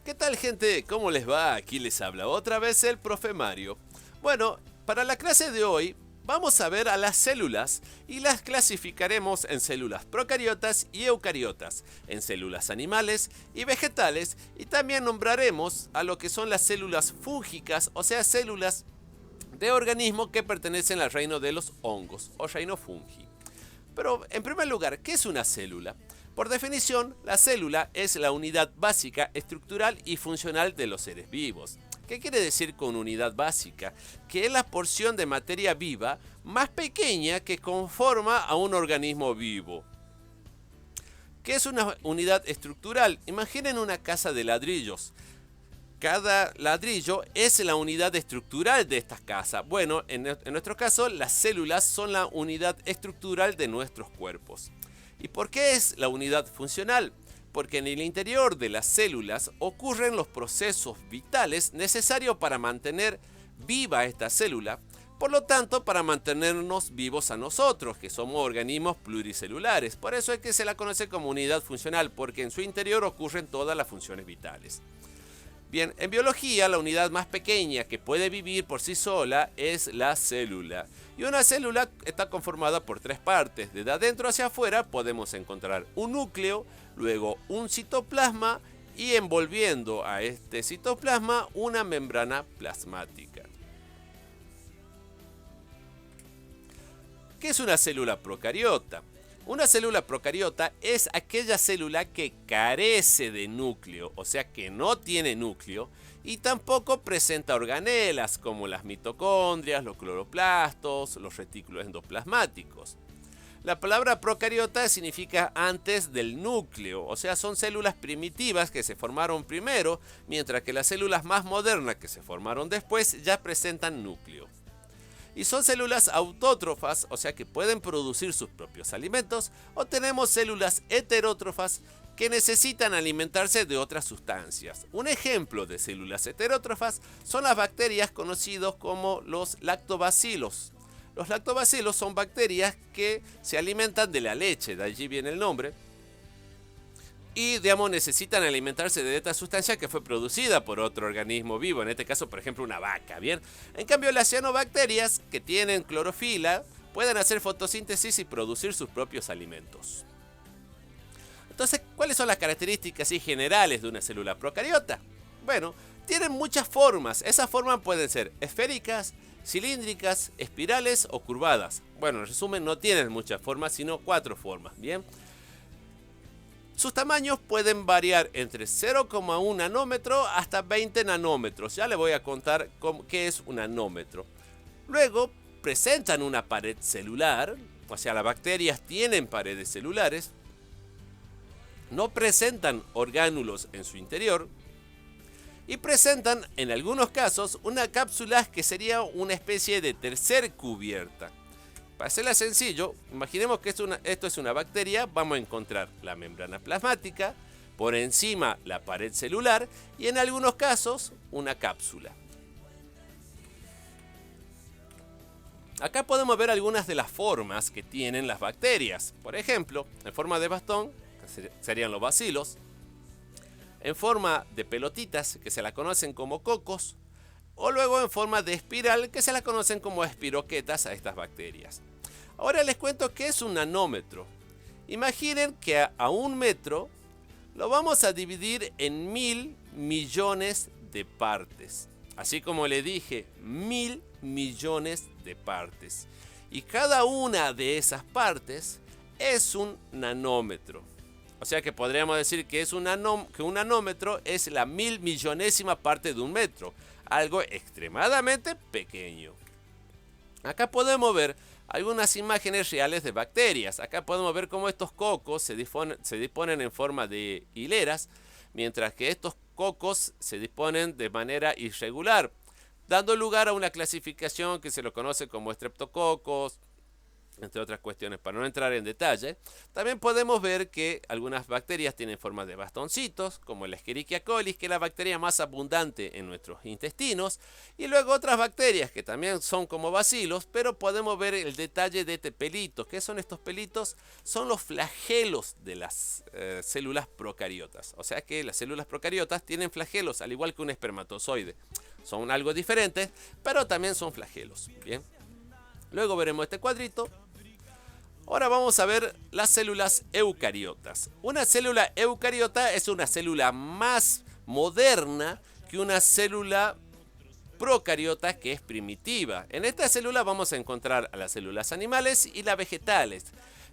¿Qué tal, gente? ¿Cómo les va? Aquí les habla otra vez el profe Mario. Bueno, para la clase de hoy vamos a ver a las células y las clasificaremos en células procariotas y eucariotas, en células animales y vegetales, y también nombraremos a lo que son las células fúngicas, o sea, células de organismos que pertenecen al reino de los hongos o reino fungi. Pero en primer lugar, ¿qué es una célula? Por definición, la célula es la unidad básica, estructural y funcional de los seres vivos. ¿Qué quiere decir con unidad básica? Que es la porción de materia viva más pequeña que conforma a un organismo vivo. ¿Qué es una unidad estructural? Imaginen una casa de ladrillos. Cada ladrillo es la unidad estructural de esta casa. Bueno, en nuestro caso, las células son la unidad estructural de nuestros cuerpos. ¿Y por qué es la unidad funcional? Porque en el interior de las células ocurren los procesos vitales necesarios para mantener viva esta célula, por lo tanto para mantenernos vivos a nosotros, que somos organismos pluricelulares. Por eso es que se la conoce como unidad funcional, porque en su interior ocurren todas las funciones vitales. Bien, en biología la unidad más pequeña que puede vivir por sí sola es la célula. Y una célula está conformada por tres partes. Desde adentro hacia afuera podemos encontrar un núcleo, luego un citoplasma y envolviendo a este citoplasma una membrana plasmática. ¿Qué es una célula procariota? Una célula procariota es aquella célula que carece de núcleo, o sea que no tiene núcleo, y tampoco presenta organelas como las mitocondrias, los cloroplastos, los retículos endoplasmáticos. La palabra procariota significa antes del núcleo, o sea, son células primitivas que se formaron primero, mientras que las células más modernas que se formaron después ya presentan núcleo. Y son células autótrofas, o sea que pueden producir sus propios alimentos, o tenemos células heterótrofas que necesitan alimentarse de otras sustancias. Un ejemplo de células heterótrofas son las bacterias conocidas como los lactobacilos. Los lactobacilos son bacterias que se alimentan de la leche, de allí viene el nombre, y necesitan alimentarse de esta sustancia que fue producida por otro organismo vivo, en este caso por ejemplo una vaca, ¿bien? En cambio las cianobacterias, que tienen clorofila, pueden hacer fotosíntesis y producir sus propios alimentos. Entonces, ¿cuáles son las características generales de una célula procariota? Bueno, tienen muchas formas. Esas formas pueden ser esféricas, cilíndricas, espirales o curvadas. Bueno, en resumen, no tienen muchas formas, sino 4 formas, ¿bien? Sus tamaños pueden variar entre 0,1 nanómetro hasta 20 nanómetros. Ya les voy a contar qué es un nanómetro. Luego presentan una pared celular, o sea, las bacterias tienen paredes celulares. No presentan orgánulos en su interior. Y presentan, en algunos casos, una cápsula que sería una especie de tercer cubierta. Para hacerla sencillo, imaginemos que esto es una bacteria. Vamos a encontrar la membrana plasmática, por encima la pared celular y en algunos casos una cápsula. Acá podemos ver algunas de las formas que tienen las bacterias. Por ejemplo, en forma de bastón, que serían los bacilos. En forma de pelotitas, que se la conocen como cocos. O luego en forma de espiral, que se la conocen como espiroquetas a estas bacterias. Ahora les cuento qué es un nanómetro. Imaginen que a 1 metro lo vamos a dividir en 1000 millones de partes. Así como le dije, 1000 millones de partes. Y cada una de esas partes es un nanómetro. O sea que podríamos decir que un nanómetro es la 1000 millonésima parte de 1 metro. Algo extremadamente pequeño. Acá podemos ver algunas imágenes reales de bacterias. Acá podemos ver cómo estos cocos se disponen en forma de hileras, mientras que estos cocos se disponen de manera irregular, dando lugar a una clasificación que se lo conoce como estreptococos, entre otras cuestiones, para no entrar en detalle. También podemos ver que algunas bacterias tienen forma de bastoncitos, como la Escherichia coli, que es la bacteria más abundante en nuestros intestinos, y luego otras bacterias que también son como bacilos, pero podemos ver el detalle de este pelito. ¿Qué son estos pelitos? Son los flagelos de las células procariotas. O sea que las células procariotas tienen flagelos, al igual que un espermatozoide. Son algo diferentes, pero también son flagelos. Bien. Luego veremos este cuadrito. Ahora vamos a ver las células eucariotas. Una célula eucariota es una célula más moderna que una célula procariota que es primitiva. En esta célula vamos a encontrar a las células animales y las vegetales.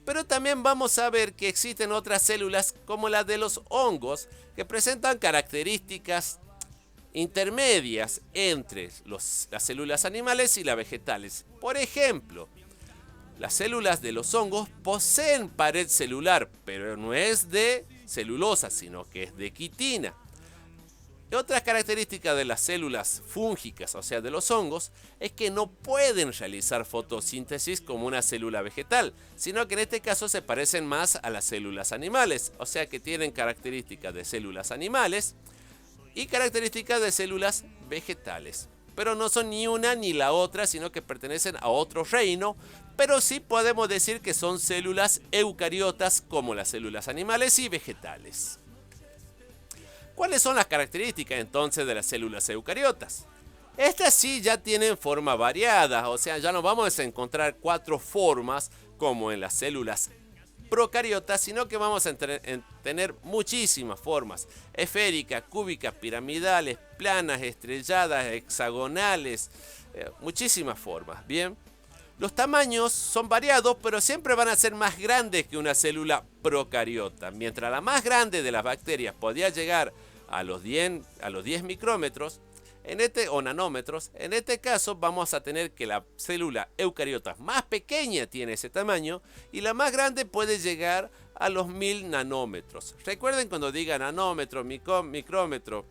Pero también vamos a ver que existen otras células como las de los hongos que presentan características intermedias entre las células animales y las vegetales. Por ejemplo, las células de los hongos poseen pared celular, pero no es de celulosa, sino que es de quitina. Y otra característica de las células fúngicas, o sea, de los hongos, es que no pueden realizar fotosíntesis como una célula vegetal, sino que en este caso se parecen más a las células animales, o sea que tienen características de células animales y características de células vegetales. Pero no son ni una ni la otra, sino que pertenecen a otro reino, pero sí podemos decir que son células eucariotas como las células animales y vegetales. ¿Cuáles son las características entonces de las células eucariotas? Estas sí ya tienen forma variada, o sea, ya no vamos a encontrar 4 formas como en las células procariotas, sino que vamos a tener muchísimas formas: esféricas, cúbicas, piramidales, planas, estrelladas, hexagonales, muchísimas formas. Bien, los tamaños son variados, pero siempre van a ser más grandes que una célula procariota. Mientras la más grande de las bacterias podía llegar a los 10 micrómetros, o nanómetros, en este caso vamos a tener que la célula eucariota más pequeña tiene ese tamaño y la más grande puede llegar a los 1000 nanómetros. Recuerden cuando diga nanómetro, micrómetro,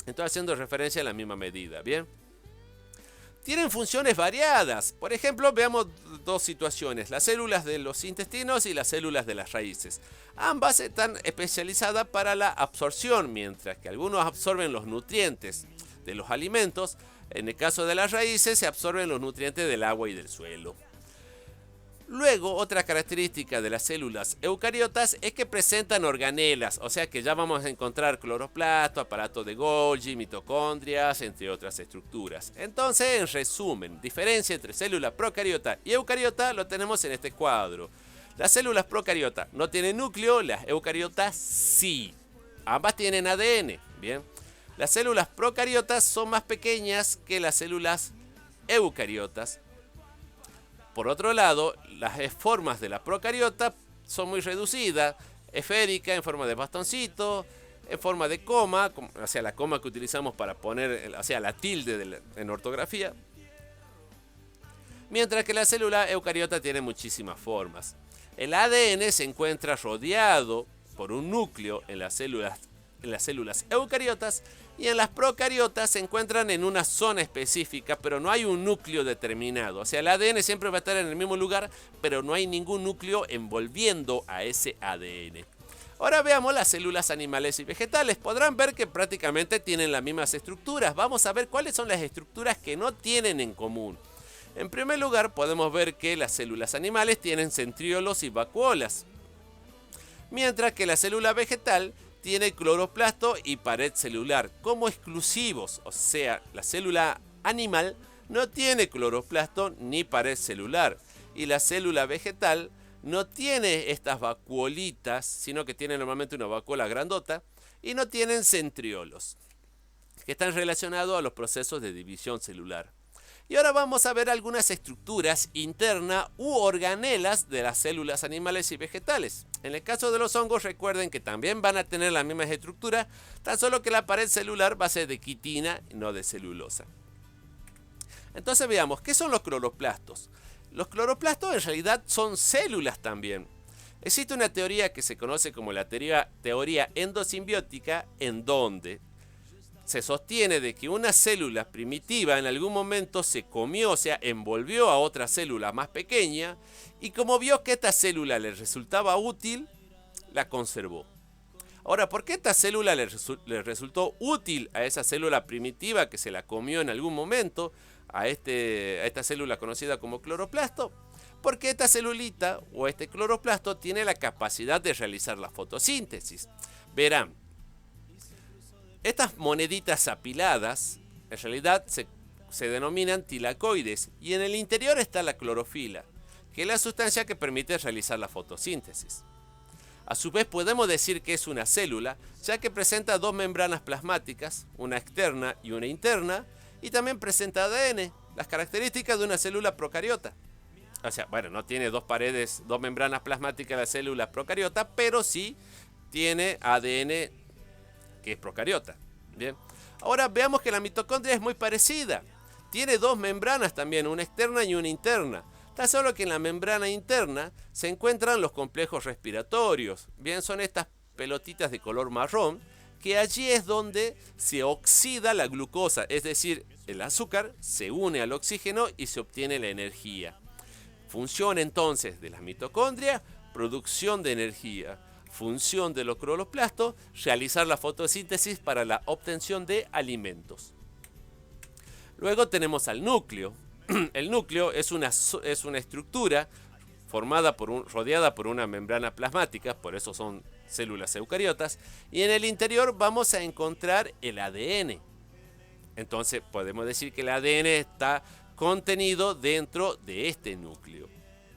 estoy haciendo referencia a la misma medida, ¿bien? Tienen funciones variadas. Por ejemplo, veamos dos situaciones: las células de los intestinos y las células de las raíces. Ambas están especializadas para la absorción, mientras que algunos absorben los nutrientes de los alimentos. En el caso de las raíces se absorben los nutrientes del agua y del suelo. Luego, otra característica de las células eucariotas es que presentan organelas, o sea que ya vamos a encontrar cloroplasto, aparato de Golgi, mitocondrias, entre otras estructuras. Entonces, en resumen, diferencia entre célula procariota y eucariota lo tenemos en este cuadro. Las células procariotas no tienen núcleo, las eucariotas sí. Ambas tienen ADN, ¿bien? Las células procariotas son más pequeñas que las células eucariotas. Por otro lado, las formas de la procariota son muy reducidas: esférica, en forma de bastoncito, en forma de coma, o sea, la coma que utilizamos para poner, o sea, la tilde en ortografía. Mientras que la célula eucariota tiene muchísimas formas. El ADN se encuentra rodeado por un núcleo en las células eucariotas, y en las procariotas se encuentran en una zona específica, pero no hay un núcleo determinado. O sea, el ADN siempre va a estar en el mismo lugar, pero no hay ningún núcleo envolviendo a ese ADN. Ahora veamos las células animales y vegetales. Podrán ver que prácticamente tienen las mismas estructuras. Vamos a ver cuáles son las estructuras que no tienen en común. En primer lugar, podemos ver que las células animales tienen centriolos y vacuolas, mientras que la célula vegetal tiene cloroplasto y pared celular como exclusivos. O sea, la célula animal no tiene cloroplasto ni pared celular, y la célula vegetal no tiene estas vacuolitas, sino que tiene normalmente una vacuola grandota, y no tienen centriolos, que están relacionados a los procesos de división celular. Y ahora vamos a ver algunas estructuras internas u organelas de las células animales y vegetales. En el caso de los hongos, recuerden que también van a tener las mismas estructuras, tan solo que la pared celular va a ser de quitina y no de celulosa. Entonces veamos, ¿qué son los cloroplastos? Los cloroplastos en realidad son células también. Existe una teoría que se conoce como la teoría endosimbiótica, en donde se sostiene de que una célula primitiva en algún momento se comió, o sea, envolvió a otra célula más pequeña, y como vio que esta célula le resultaba útil, la conservó. Ahora, ¿por qué esta célula le resultó útil a esa célula primitiva que se la comió en algún momento, a esta célula conocida como cloroplasto? Porque esta celulita o este cloroplasto tiene la capacidad de realizar la fotosíntesis. Verán, estas moneditas apiladas en realidad se denominan tilacoides y en el interior está la clorofila, que es la sustancia que permite realizar la fotosíntesis. A su vez podemos decir que es una célula, ya que presenta dos membranas plasmáticas, una externa y una interna, y también presenta ADN, las características de una célula procariota. O sea, bueno, no tiene dos membranas plasmáticas la célula procariota, pero sí tiene ADN que es procariota. Bien. Ahora veamos que la mitocondria es muy parecida. Tiene dos membranas también, una externa y una interna. Tan solo que en la membrana interna se encuentran los complejos respiratorios. Bien, son estas pelotitas de color marrón, que allí es donde se oxida la glucosa, es decir, el azúcar se une al oxígeno y se obtiene la energía. Función entonces de la mitocondria, producción de energía. Función de los cloroplastos, realizar la fotosíntesis para la obtención de alimentos. Luego tenemos al núcleo. El núcleo es una estructura rodeada por una membrana plasmática, por eso son células eucariotas, y en el interior vamos a encontrar el ADN. Entonces podemos decir que el ADN está contenido dentro de este núcleo.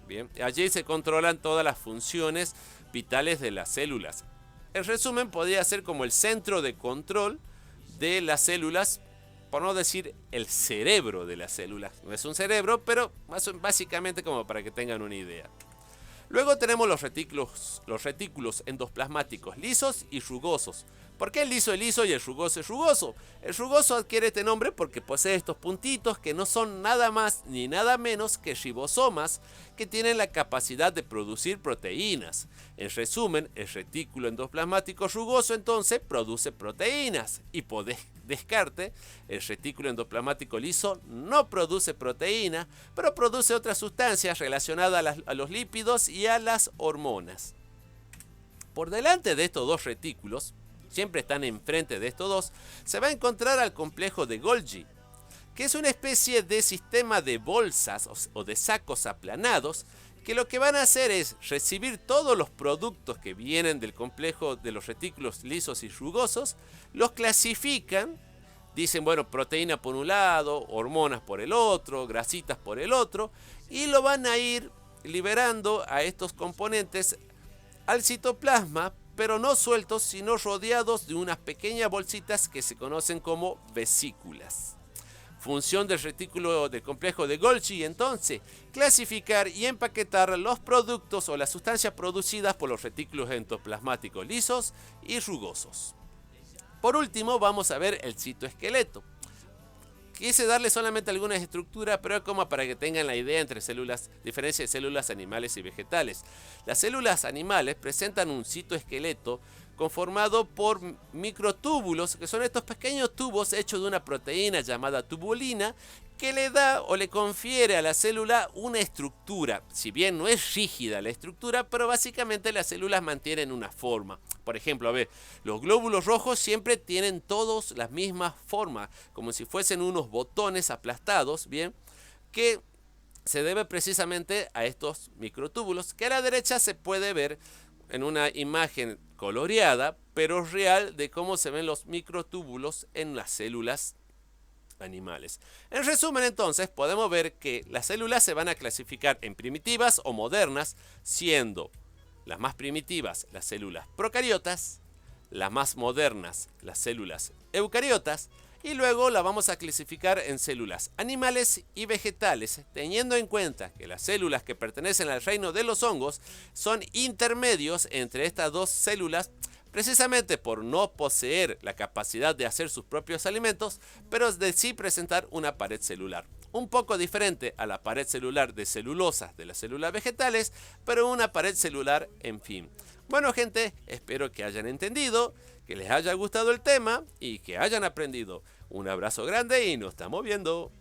Bien, allí se controlan todas las funciones vitales de las células. En resumen, podría ser como el centro de control de las células, por no decir el cerebro de las células. No es un cerebro, pero básicamente como para que tengan una idea. Luego tenemos los retículos endoplasmáticos lisos y rugosos. ¿Por qué el liso es liso y el rugoso es rugoso? El rugoso adquiere este nombre porque posee estos puntitos que no son nada más ni nada menos que ribosomas que tienen la capacidad de producir proteínas. En resumen, el retículo endoplasmático rugoso entonces produce proteínas y por descarte, el retículo endoplasmático liso no produce proteínas, pero produce otras sustancias relacionadas a los lípidos y a las hormonas. Por delante de estos dos retículos, siempre están enfrente de estos dos, se va a encontrar al complejo de Golgi, que es una especie de sistema de bolsas o de sacos aplanados que lo que van a hacer es recibir todos los productos que vienen del complejo de los retículos lisos y rugosos, los clasifican, dicen, bueno, proteína por un lado, hormonas por el otro, grasitas por el otro, y lo van a ir liberando a estos componentes al citoplasma, pero no sueltos, sino rodeados de unas pequeñas bolsitas que se conocen como vesículas. Función del retículo del complejo de Golgi, entonces, clasificar y empaquetar los productos o las sustancias producidas por los retículos endoplasmáticos lisos y rugosos. Por último, vamos a ver el citoesqueleto. Quise darle solamente algunas estructuras, pero es como para que tengan la idea entre diferencia de células animales y vegetales. Las células animales presentan un citoesqueleto conformado por microtúbulos, que son estos pequeños tubos hechos de una proteína llamada tubulina, que le da o le confiere a la célula una estructura. Si bien no es rígida la estructura, pero básicamente las células mantienen una forma. Por ejemplo, a ver, los glóbulos rojos siempre tienen todos la misma forma, como si fuesen unos botones aplastados, bien, que se debe precisamente a estos microtúbulos, que a la derecha se puede ver en una imagen coloreada, pero real, de cómo se ven los microtúbulos en las células animales. En resumen, entonces, podemos ver que las células se van a clasificar en primitivas o modernas, siendo las más primitivas las células procariotas, las más modernas las células eucariotas, y luego la vamos a clasificar en células animales y vegetales, teniendo en cuenta que las células que pertenecen al reino de los hongos son intermedios entre estas dos células, precisamente por no poseer la capacidad de hacer sus propios alimentos, pero de sí presentar una pared celular. Un poco diferente a la pared celular de celulosas de las células vegetales, pero una pared celular, en fin. Bueno, gente, espero que hayan entendido, que les haya gustado el tema y que hayan aprendido. Un abrazo grande y nos estamos viendo.